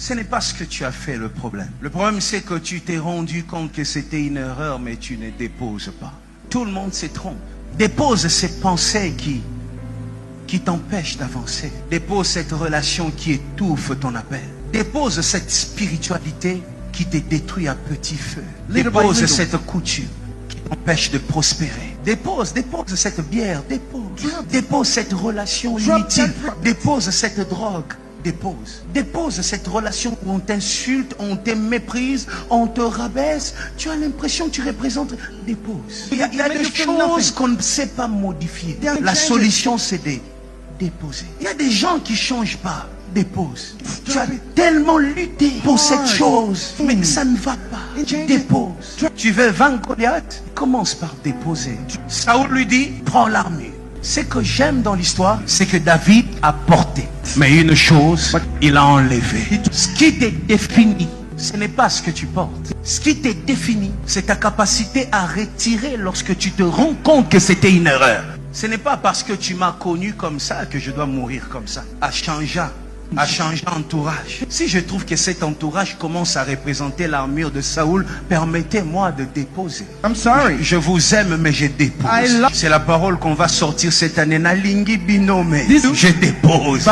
Ce n'est pas ce que tu as fait le problème. Le problème, c'est que tu t'es rendu compte que c'était une erreur, mais tu ne déposes pas. Tout le monde se trompe. Dépose ces pensées qui t'empêchent d'avancer. Dépose cette relation qui étouffe ton appel. Dépose cette spiritualité qui te détruit à petit feu. Dépose cette couture qui t'empêche de prospérer. Dépose cette bière, dépose cette relation inutile. Dépose cette drogue. Dépose cette relation où on t'insulte, on te méprise, on te rabaisse. Tu as l'impression que tu représentes. Dépose. Il y a des choses qu'on ne sait pas modifier. La solution, c'est de déposer. Il y a des gens qui ne changent pas. Dépose. Tu as tellement lutté pour cette chose, mais ça ne va pas. Dépose. Tu veux vaincre Goliath? Commence par déposer. Saoul lui dit, prends l'armure. Ce que j'aime dans l'histoire, c'est que David a porté. Mais une chose, il a enlevé. Ce qui te définit, ce n'est pas ce que tu portes. Ce qui te définit, c'est ta capacité à retirer lorsque tu te rends compte que c'était une erreur. Ce n'est pas parce que tu m'as connu comme ça que je dois mourir comme ça. À changer entourage. Si je trouve que cet entourage commence à représenter l'armure de Saoul, permettez-moi de déposer. I'm sorry. Je vous aime, mais je dépose. C'est la parole qu'on va sortir cette année. Nalingi binome. Je dépose.